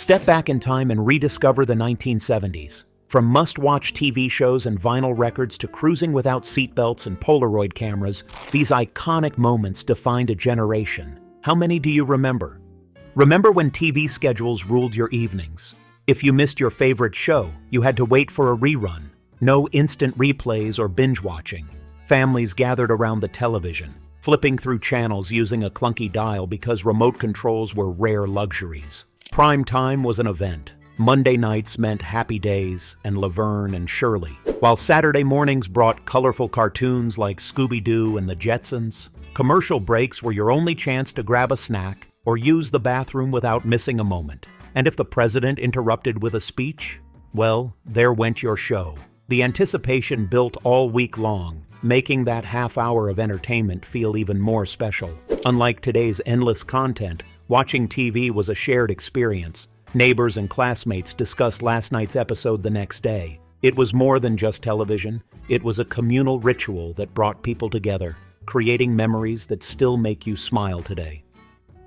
Step back in time and rediscover the 1970s. From must-watch TV shows and vinyl records to cruising without seatbelts and Polaroid cameras, these iconic moments defined a generation. How many do you remember? Remember when TV schedules ruled your evenings? If you missed your favorite show, you had to wait for a rerun. No instant replays or binge watching. Families gathered around the television, flipping through channels using a clunky dial because remote controls were rare luxuries. Prime time was an event. Monday nights meant Happy Days and Laverne and Shirley, while Saturday mornings brought colorful cartoons like Scooby-Doo and the Jetsons. Commercial breaks were your only chance to grab a snack or use the bathroom without missing a moment. And if the president interrupted with a speech, well, there went your show. The anticipation built all week long, making that half hour of entertainment feel even more special. Unlike today's endless content, watching TV was a shared experience. Neighbors and classmates discussed last night's episode the next day. It was more than just television. It was a communal ritual that brought people together, creating memories that still make you smile today.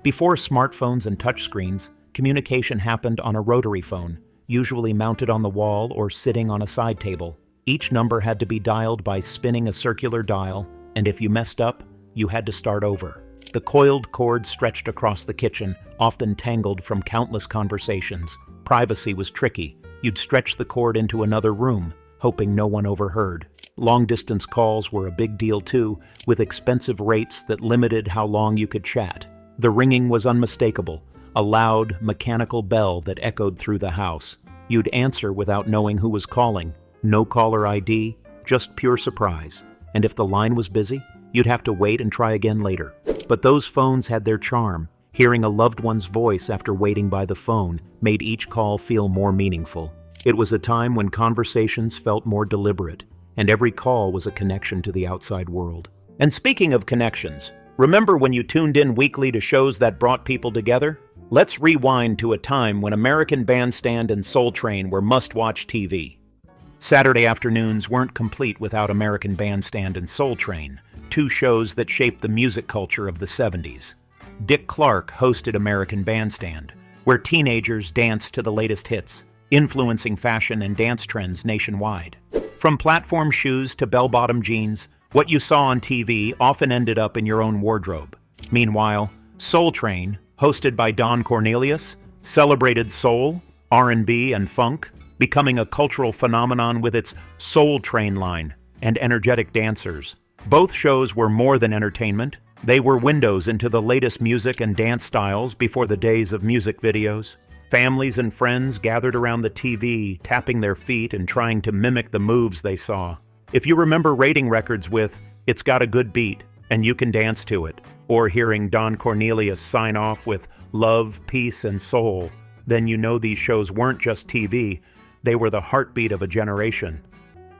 Before smartphones and touchscreens, communication happened on a rotary phone, usually mounted on the wall or sitting on a side table. Each number had to be dialed by spinning a circular dial, and if you messed up, you had to start over. The coiled cord stretched across the kitchen, often tangled from countless conversations. Privacy was tricky. You'd stretch the cord into another room, hoping no one overheard. Long-distance calls were a big deal too, with expensive rates that limited how long you could chat. The ringing was unmistakable, a loud, mechanical bell that echoed through the house. You'd answer without knowing who was calling. No caller ID, just pure surprise. And if the line was busy, you'd have to wait and try again later. But those phones had their charm. Hearing a loved one's voice after waiting by the phone made each call feel more meaningful. It was a time when conversations felt more deliberate, and every call was a connection to the outside world. And speaking of connections, remember when you tuned in weekly to shows that brought people together? Let's rewind to a time when American Bandstand and Soul Train were must-watch TV. Saturday afternoons weren't complete without American Bandstand and Soul Train, two shows that shaped the music culture of the 70s. Dick Clark hosted American Bandstand, where teenagers danced to the latest hits, influencing fashion and dance trends nationwide. From platform shoes to bell-bottom jeans, what you saw on TV often ended up in your own wardrobe. Meanwhile, Soul Train, hosted by Don Cornelius, celebrated soul, R&B, and funk, becoming a cultural phenomenon with its Soul Train line and energetic dancers. Both shows were more than entertainment. They were windows into the latest music and dance styles before the days of music videos. Families and friends gathered around the TV, tapping their feet and trying to mimic the moves they saw. If you remember rating records with, "It's got a good beat, and you can dance to it," or hearing Don Cornelius sign off with "Love, Peace, and Soul," then you know these shows weren't just TV, they were the heartbeat of a generation.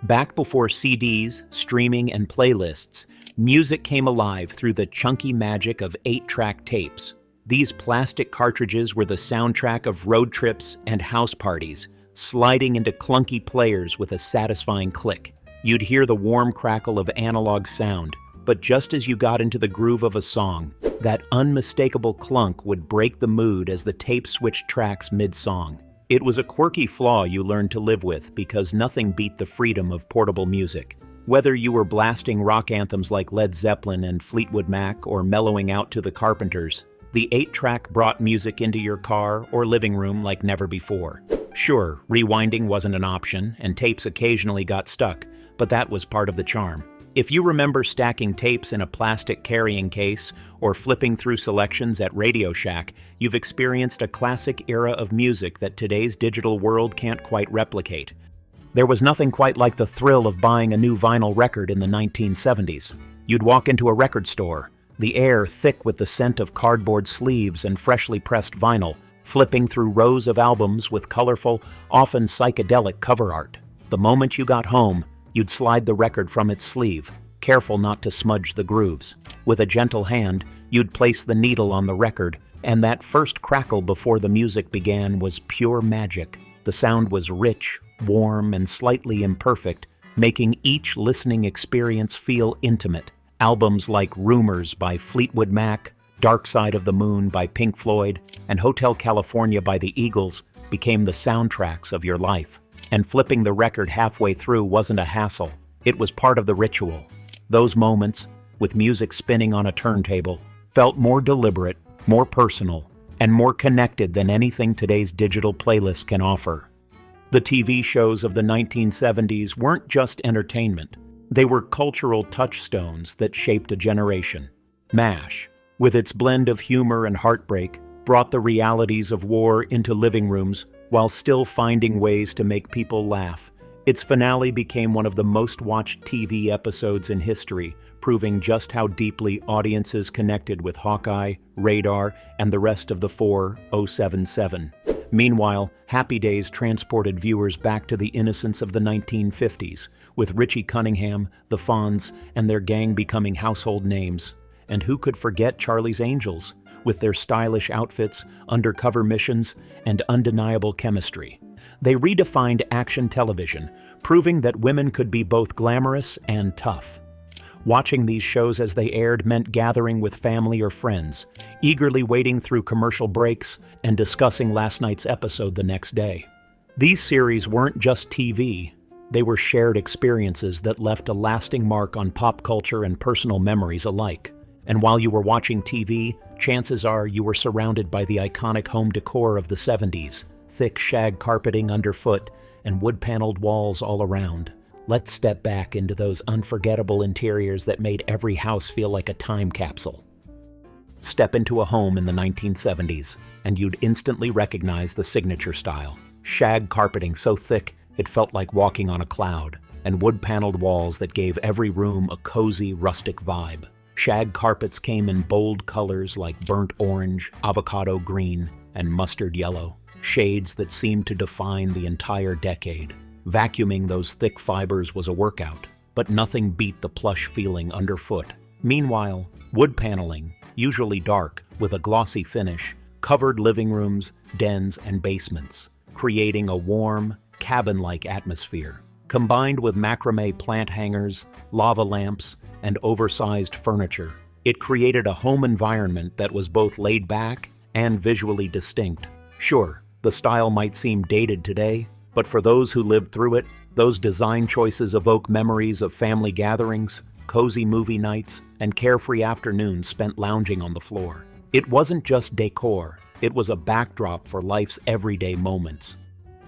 Back before CDs, streaming, and playlists, music came alive through the chunky magic of 8-track tapes. These plastic cartridges were the soundtrack of road trips and house parties, sliding into clunky players with a satisfying click. You'd hear the warm crackle of analog sound, but just as you got into the groove of a song, that unmistakable clunk would break the mood as the tape switched tracks mid-song. It was a quirky flaw you learned to live with because nothing beat the freedom of portable music. Whether you were blasting rock anthems like Led Zeppelin and Fleetwood Mac or mellowing out to the Carpenters, the 8-track brought music into your car or living room like never before. Sure, rewinding wasn't an option and tapes occasionally got stuck, but that was part of the charm. If you remember stacking tapes in a plastic carrying case or flipping through selections at Radio Shack, you've experienced a classic era of music that today's digital world can't quite replicate. There was nothing quite like the thrill of buying a new vinyl record in the 1970s. You'd walk into a record store, the air thick with the scent of cardboard sleeves and freshly pressed vinyl, flipping through rows of albums with colorful, often psychedelic cover art. The moment you got home, you'd slide the record from its sleeve, careful not to smudge the grooves. With a gentle hand, you'd place the needle on the record, and that first crackle before the music began was pure magic. The sound was rich, warm, and slightly imperfect, making each listening experience feel intimate. Albums like Rumors by Fleetwood Mac, Dark Side of the Moon by Pink Floyd, and Hotel California by the Eagles became the soundtracks of your life. And flipping the record halfway through wasn't a hassle. It was part of the ritual. Those moments, with music spinning on a turntable, felt more deliberate, more personal, and more connected than anything today's digital playlist can offer. The TV shows of the 1970s weren't just entertainment. They were cultural touchstones that shaped a generation. MASH, with its blend of humor and heartbreak, brought the realities of war into living rooms while still finding ways to make people laugh. Its finale became one of the most watched TV episodes in history, proving just how deeply audiences connected with Hawkeye, Radar, and the rest of the 4077. Meanwhile, Happy Days transported viewers back to the innocence of the 1950s, with Richie Cunningham, the Fonz, and their gang becoming household names. And who could forget Charlie's Angels, with their stylish outfits, undercover missions, and undeniable chemistry? They redefined action television, proving that women could be both glamorous and tough. Watching these shows as they aired meant gathering with family or friends, eagerly waiting through commercial breaks and discussing last night's episode the next day. These series weren't just TV, they were shared experiences that left a lasting mark on pop culture and personal memories alike. And while you were watching TV, chances are you were surrounded by the iconic home decor of the 70s, thick shag carpeting underfoot and wood-paneled walls all around. Let's step back into those unforgettable interiors that made every house feel like a time capsule. Step into a home in the 1970s, and you'd instantly recognize the signature style. Shag carpeting so thick it felt like walking on a cloud, and wood-paneled walls that gave every room a cozy, rustic vibe. Shag carpets came in bold colors like burnt orange, avocado green, and mustard yellow, shades that seemed to define the entire decade. Vacuuming those thick fibers was a workout, but nothing beat the plush feeling underfoot. Meanwhile, wood paneling, usually dark, with a glossy finish, covered living rooms, dens, and basements, creating a warm, cabin-like atmosphere. Combined with macrame plant hangers, lava lamps, and oversized furniture, it created a home environment that was both laid back and visually distinct. Sure, the style might seem dated today, but for those who lived through it, those design choices evoke memories of family gatherings, cozy movie nights, and carefree afternoons spent lounging on the floor. It wasn't just decor, it was a backdrop for life's everyday moments.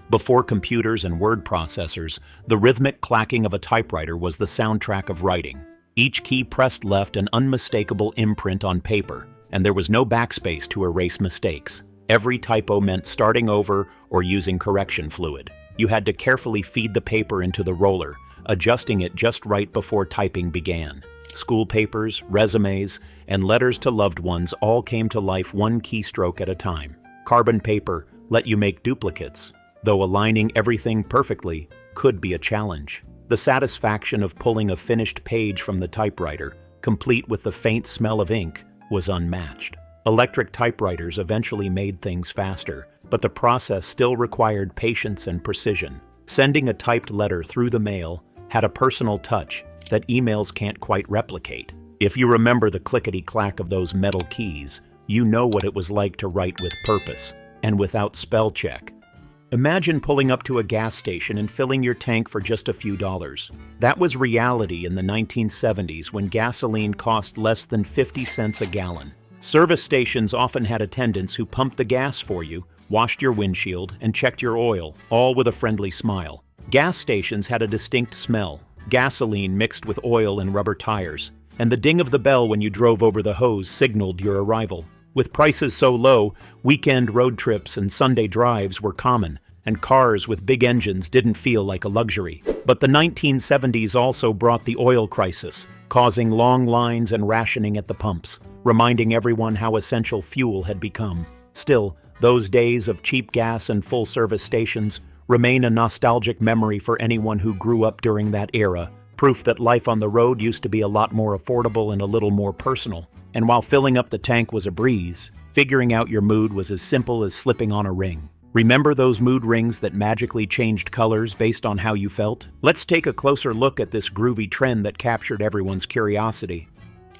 Before computers and word processors, the rhythmic clacking of a typewriter was the soundtrack of writing. Each key pressed left an unmistakable imprint on paper, and there was no backspace to erase mistakes. Every typo meant starting over or using correction fluid. You had to carefully feed the paper into the roller, adjusting it just right before typing began. School papers, resumes, and letters to loved ones all came to life one keystroke at a time. Carbon paper let you make duplicates, though aligning everything perfectly could be a challenge. The satisfaction of pulling a finished page from the typewriter, complete with the faint smell of ink, was unmatched. Electric typewriters eventually made things faster, but the process still required patience and precision. Sending a typed letter through the mail had a personal touch that emails can't quite replicate. If you remember the clickety-clack of those metal keys, you know what it was like to write with purpose and without spell check. Imagine pulling up to a gas station and filling your tank for just a few dollars. That was reality in the 1970s when gasoline cost less than 50 cents a gallon. Service stations often had attendants who pumped the gas for you, washed your windshield, and checked your oil, all with a friendly smile. Gas stations had a distinct smell, gasoline mixed with oil and rubber tires, and the ding of the bell when you drove over the hose signaled your arrival. With prices so low, weekend road trips and Sunday drives were common, and cars with big engines didn't feel like a luxury. But the 1970s also brought the oil crisis, causing long lines and rationing at the pumps, reminding everyone how essential fuel had become. Still, those days of cheap gas and full-service stations remain a nostalgic memory for anyone who grew up during that era, proof that life on the road used to be a lot more affordable and a little more personal. And while filling up the tank was a breeze, figuring out your mood was as simple as slipping on a ring. Remember those mood rings that magically changed colors based on how you felt? Let's take a closer look at this groovy trend that captured everyone's curiosity.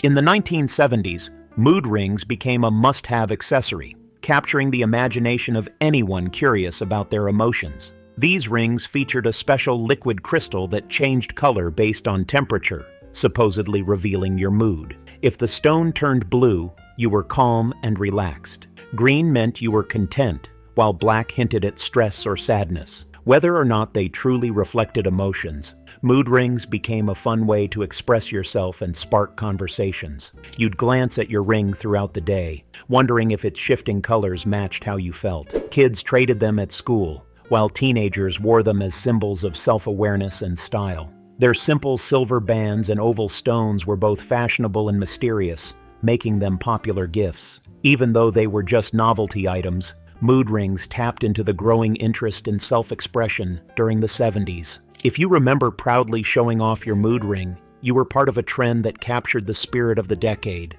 In the 1970s, mood rings became a must-have accessory. capturing the imagination of anyone curious about their emotions. These rings featured a special liquid crystal that changed color based on temperature, supposedly revealing your mood. If the stone turned blue, you were calm and relaxed. Green meant you were content, while black hinted at stress or sadness. Whether or not they truly reflected emotions, mood rings became a fun way to express yourself and spark conversations. You'd glance at your ring throughout the day, wondering if its shifting colors matched how you felt. Kids traded them at school, while teenagers wore them as symbols of self-awareness and style. Their simple silver bands and oval stones were both fashionable and mysterious, making them popular gifts. Even though they were just novelty items, mood rings tapped into the growing interest in self-expression during the 70s. If you remember proudly showing off your mood ring, you were part of a trend that captured the spirit of the decade.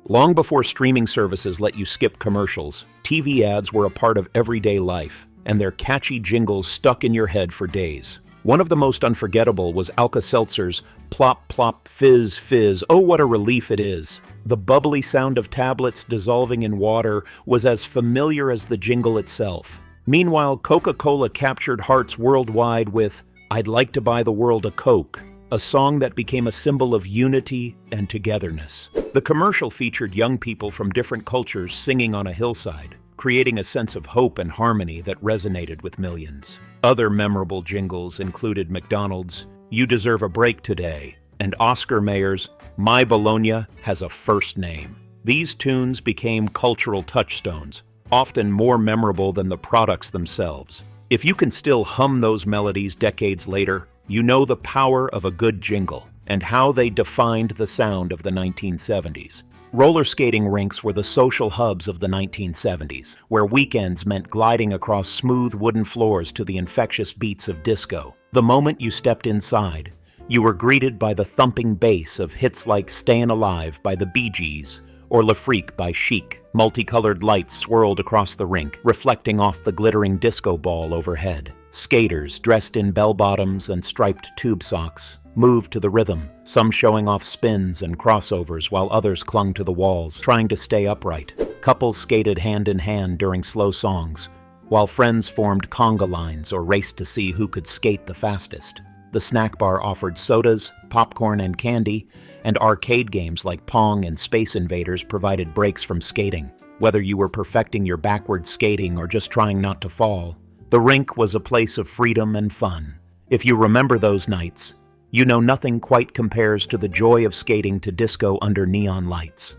Long before streaming services let you skip commercials, TV ads were a part of everyday life, and their catchy jingles stuck in your head for days. One of the most unforgettable was Alka-Seltzer's Plop Plop Fizz Fizz, oh what a relief it is. The bubbly sound of tablets dissolving in water was as familiar as the jingle itself. Meanwhile, Coca-Cola captured hearts worldwide with I'd Like to Buy the World a Coke, a song that became a symbol of unity and togetherness. The commercial featured young people from different cultures singing on a hillside, creating a sense of hope and harmony that resonated with millions. Other memorable jingles included McDonald's You Deserve a Break Today and Oscar Mayer's My Bologna Has a First Name. These tunes became cultural touchstones, often more memorable than the products themselves. If you can still hum those melodies decades later, you know the power of a good jingle and how they defined the sound of the 1970s. Roller skating rinks were the social hubs of the 1970s, where weekends meant gliding across smooth wooden floors to the infectious beats of disco. The moment you stepped inside, you were greeted by the thumping bass of hits like Stayin' Alive by the Bee Gees or Le Freak by Chic. Multicolored lights swirled across the rink, reflecting off the glittering disco ball overhead. Skaters, dressed in bell-bottoms and striped tube socks, moved to the rhythm, some showing off spins and crossovers while others clung to the walls, trying to stay upright. Couples skated hand in hand during slow songs, while friends formed conga lines or raced to see who could skate the fastest. The snack bar offered sodas, popcorn and candy, and arcade games like Pong and Space Invaders provided breaks from skating. Whether you were perfecting your backward skating or just trying not to fall, the rink was a place of freedom and fun. If you remember those nights, you know nothing quite compares to the joy of skating to disco under neon lights.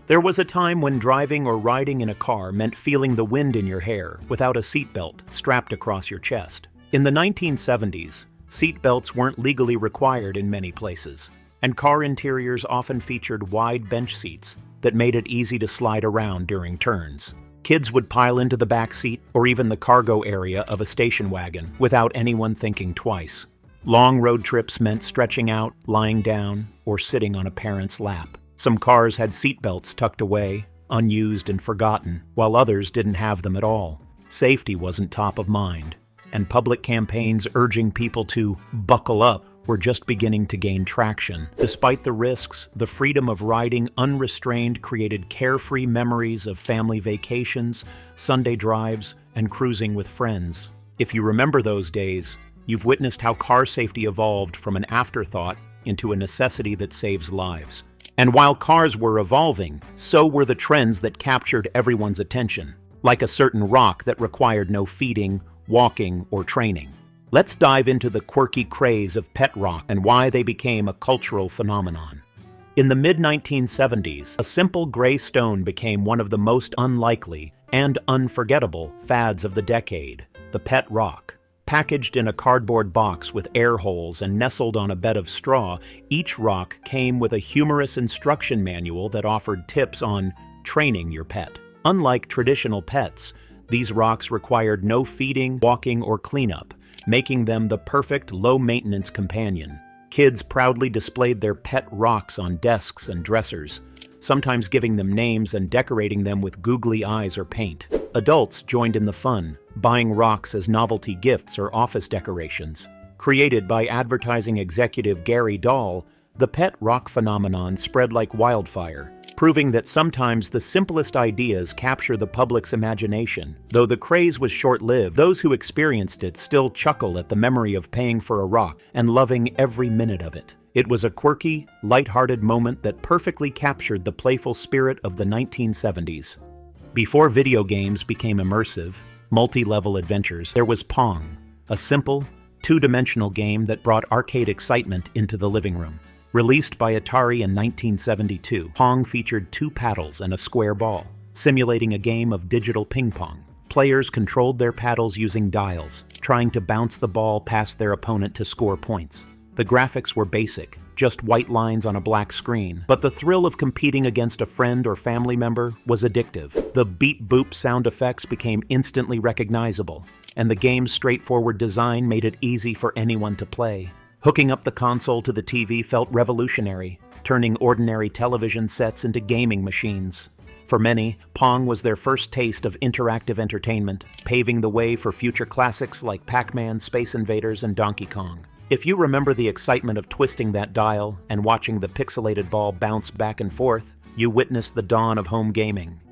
There was a time when driving or riding in a car meant feeling the wind in your hair without a seatbelt strapped across your chest. In the 1970s, seatbelts weren't legally required in many places, and car interiors often featured wide bench seats that made it easy to slide around during turns. Kids would pile into the back seat or even the cargo area of a station wagon without anyone thinking twice. Long road trips meant stretching out, lying down, or sitting on a parent's lap. Some cars had seatbelts tucked away, unused and forgotten, while others didn't have them at all. Safety wasn't top of mind, and public campaigns urging people to buckle up were just beginning to gain traction. Despite the risks, the freedom of riding unrestrained created carefree memories of family vacations, Sunday drives, and cruising with friends. If you remember those days, you've witnessed how car safety evolved from an afterthought into a necessity that saves lives. And while cars were evolving, so were the trends that captured everyone's attention, like a certain rock that required no feeding, walking, or training. Let's dive into the quirky craze of pet rock and why they became a cultural phenomenon. In the mid-1970s, a simple gray stone became one of the most unlikely and unforgettable fads of the decade, the pet rock. Packaged in a cardboard box with air holes and nestled on a bed of straw, each rock came with a humorous instruction manual that offered tips on training your pet. Unlike traditional pets, these rocks required no feeding, walking, or cleanup, making them the perfect low-maintenance companion. Kids proudly displayed their pet rocks on desks and dressers, sometimes giving them names and decorating them with googly eyes or paint. Adults joined in the fun, buying rocks as novelty gifts or office decorations. Created by advertising executive Gary Dahl, the pet rock phenomenon spread like wildfire, proving that sometimes the simplest ideas capture the public's imagination. Though the craze was short-lived, those who experienced it still chuckle at the memory of paying for a rock and loving every minute of it. It was a quirky, light-hearted moment that perfectly captured the playful spirit of the 1970s. Before video games became immersive, multi-level adventures, there was Pong, a simple, two-dimensional game that brought arcade excitement into the living room. Released by Atari in 1972, Pong featured 2 paddles and a square ball, simulating a game of digital ping pong. Players controlled their paddles using dials, trying to bounce the ball past their opponent to score points. The graphics were basic, just white lines on a black screen, but the thrill of competing against a friend or family member was addictive. The beep-boop sound effects became instantly recognizable, and the game's straightforward design made it easy for anyone to play. Hooking up the console to the TV felt revolutionary, turning ordinary television sets into gaming machines. For many, Pong was their first taste of interactive entertainment, paving the way for future classics like Pac-Man, Space Invaders, and Donkey Kong. If you remember the excitement of twisting that dial and watching the pixelated ball bounce back and forth, you witnessed the dawn of home gaming.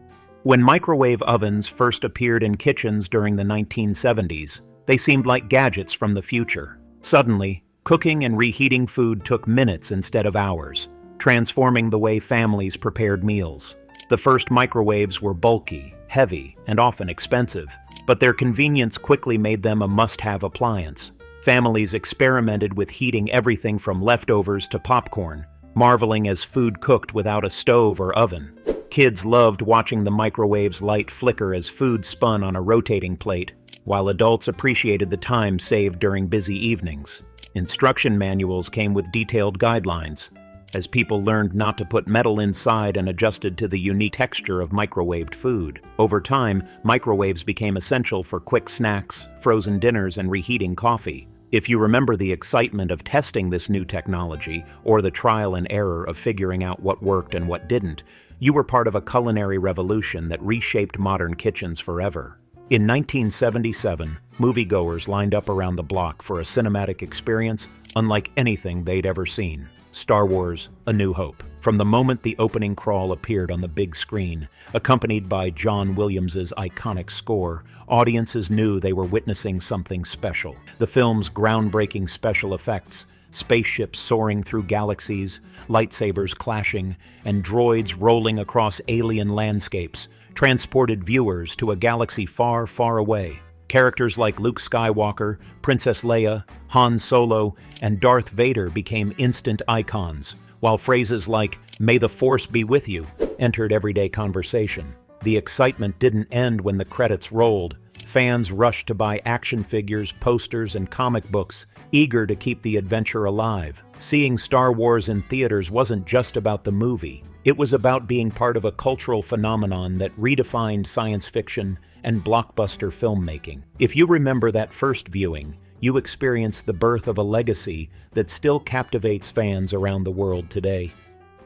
When microwave ovens first appeared in kitchens during the 1970s, they seemed like gadgets from the future. Suddenly, cooking and reheating food took minutes instead of hours, transforming the way families prepared meals. The first microwaves were bulky, heavy, and often expensive, but their convenience quickly made them a must-have appliance. Families experimented with heating everything from leftovers to popcorn, marveling as food cooked without a stove or oven. Kids loved watching the microwave's light flicker as food spun on a rotating plate, while adults appreciated the time saved during busy evenings. Instruction manuals came with detailed guidelines, as people learned not to put metal inside and adjusted to the unique texture of microwaved food. Over time, microwaves became essential for quick snacks, frozen dinners, and reheating coffee. If you remember the excitement of testing this new technology, or the trial and error of figuring out what worked and what didn't, you were part of a culinary revolution that reshaped modern kitchens forever. In 1977, moviegoers lined up around the block for a cinematic experience unlike anything they'd ever seen. Star Wars: A New Hope. From the moment the opening crawl appeared on the big screen, accompanied by John Williams' iconic score, audiences knew they were witnessing something special. The film's groundbreaking special effects, spaceships soaring through galaxies, lightsabers clashing, and droids rolling across alien landscapes, transported viewers to a galaxy far, far away. Characters like Luke Skywalker, Princess Leia, Han Solo, and Darth Vader became instant icons, while phrases like "May the Force be with you" entered everyday conversation. The excitement didn't end when the credits rolled. Fans rushed to buy action figures, posters, and comic books, eager to keep the adventure alive. Seeing Star Wars in theaters wasn't just about the movie. It was about being part of a cultural phenomenon that redefined science fiction and blockbuster filmmaking. If you remember that first viewing, you experienced the birth of a legacy that still captivates fans around the world today.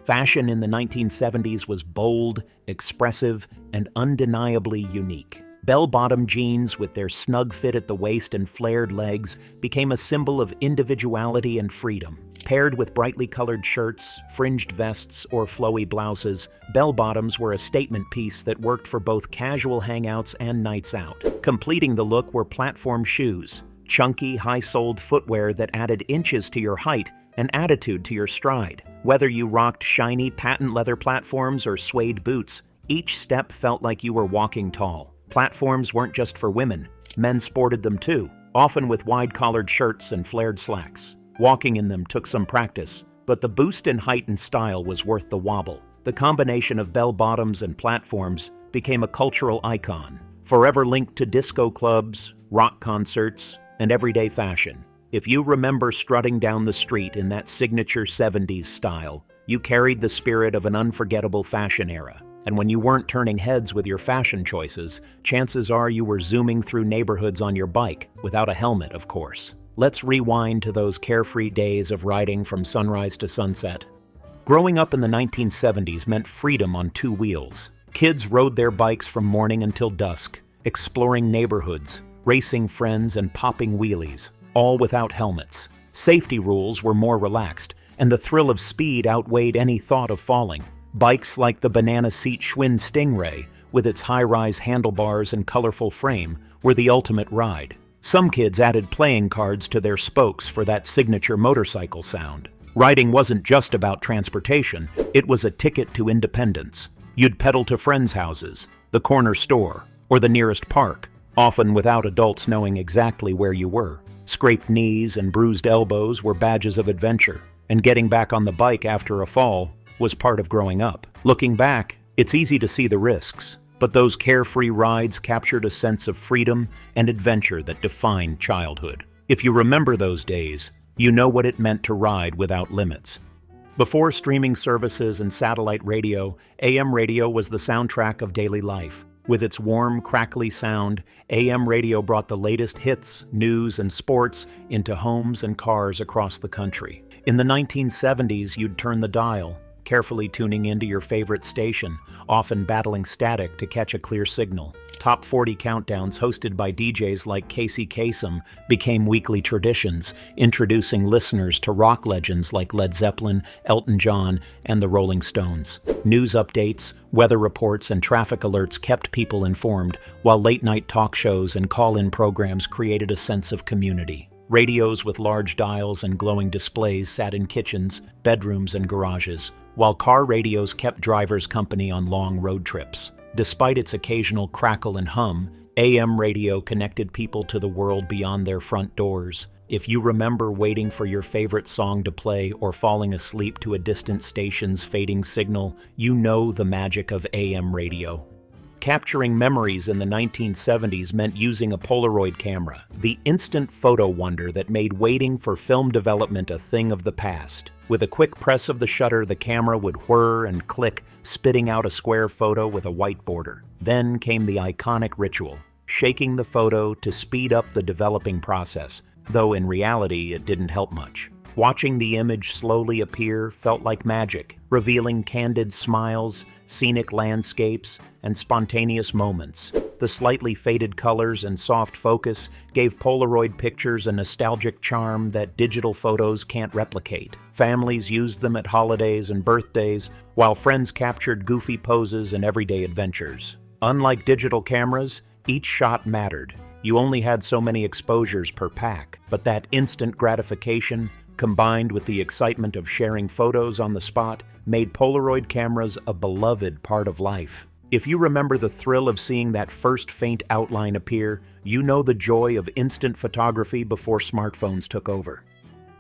Fashion in the 1970s was bold, expressive, and undeniably unique. Bell-bottom jeans with their snug fit at the waist and flared legs became a symbol of individuality and freedom. Paired with brightly colored shirts, fringed vests, or flowy blouses, bell-bottoms were a statement piece that worked for both casual hangouts and nights out. Completing the look were platform shoes, chunky, high-soled footwear that added inches to your height and attitude to your stride. Whether you rocked shiny patent leather platforms or suede boots, each step felt like you were walking tall. Platforms weren't just for women. Men sported them too, often with wide-collared shirts and flared slacks. Walking in them took some practice, but the boost in height and style was worth the wobble. The combination of bell-bottoms and platforms became a cultural icon, forever linked to disco clubs, rock concerts, and everyday fashion. If you remember strutting down the street in that signature 70s style, you carried the spirit of an unforgettable fashion era. And when you weren't turning heads with your fashion choices, chances are you were zooming through neighborhoods on your bike, without a helmet, of course. Let's rewind to those carefree days of riding from sunrise to sunset. Growing up in the 1970s meant freedom on 2 wheels. Kids rode their bikes from morning until dusk, exploring neighborhoods, racing friends, and popping wheelies, all without helmets. Safety rules were more relaxed, and the thrill of speed outweighed any thought of falling. Bikes like the banana seat Schwinn Stingray, with its high-rise handlebars and colorful frame, were the ultimate ride. Some kids added playing cards to their spokes for that signature motorcycle sound. Riding wasn't just about transportation, it was a ticket to independence. You'd pedal to friends' houses, the corner store, or the nearest park, often without adults knowing exactly where you were. Scraped knees and bruised elbows were badges of adventure, and getting back on the bike after a fall was part of growing up. Looking back, it's easy to see the risks, but those carefree rides captured a sense of freedom and adventure that defined childhood. If you remember those days, you know what it meant to ride without limits. Before streaming services and satellite radio, AM radio was the soundtrack of daily life. With its warm, crackly sound, AM radio brought the latest hits, news, and sports into homes and cars across the country. In the 1970s, you'd turn the dial, carefully tuning into your favorite station, often battling static to catch a clear signal. Top 40 countdowns hosted by DJs like Casey Kasem became weekly traditions, introducing listeners to rock legends like Led Zeppelin, Elton John, and the Rolling Stones. News updates, weather reports, and traffic alerts kept people informed, while late-night talk shows and call-in programs created a sense of community. Radios with large dials and glowing displays sat in kitchens, bedrooms, and garages, while car radios kept drivers company on long road trips. Despite its occasional crackle and hum, AM radio connected people to the world beyond their front doors. If you remember waiting for your favorite song to play or falling asleep to a distant station's fading signal, you know the magic of AM radio. Capturing memories in the 1970s meant using a Polaroid camera, the instant photo wonder that made waiting for film development a thing of the past. With a quick press of the shutter, the camera would whir and click, spitting out a square photo with a white border. Then came the iconic ritual, shaking the photo to speed up the developing process, though in reality it didn't help much. Watching the image slowly appear felt like magic, revealing candid smiles, scenic landscapes, and spontaneous moments. The slightly faded colors and soft focus gave Polaroid pictures a nostalgic charm that digital photos can't replicate. Families used them at holidays and birthdays, while friends captured goofy poses and everyday adventures. Unlike digital cameras, each shot mattered. You only had so many exposures per pack, but that instant gratification, combined with the excitement of sharing photos on the spot, made Polaroid cameras a beloved part of life. If you remember the thrill of seeing that first faint outline appear, you know the joy of instant photography before smartphones took over.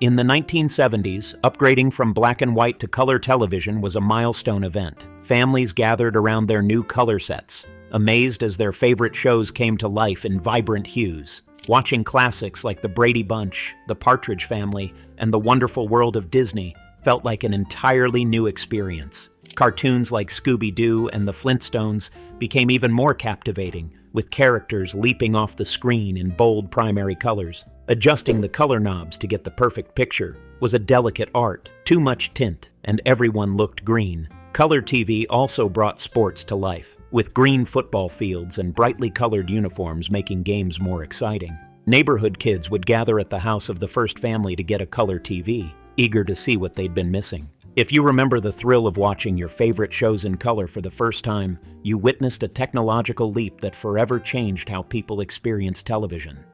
In the 1970s, upgrading from black and white to color television was a milestone event. Families gathered around their new color sets, amazed as their favorite shows came to life in vibrant hues. Watching classics like The Brady Bunch, The Partridge Family, and The Wonderful World of Disney felt like an entirely new experience. Cartoons like Scooby-Doo and the Flintstones became even more captivating, with characters leaping off the screen in bold primary colors. Adjusting the color knobs to get the perfect picture was a delicate art. Too much tint, and everyone looked green. Color TV also brought sports to life, with green football fields and brightly colored uniforms making games more exciting. Neighborhood kids would gather at the house of the first family to get a color TV, eager to see what they'd been missing. If you remember the thrill of watching your favorite shows in color for the first time, you witnessed a technological leap that forever changed how people experience television.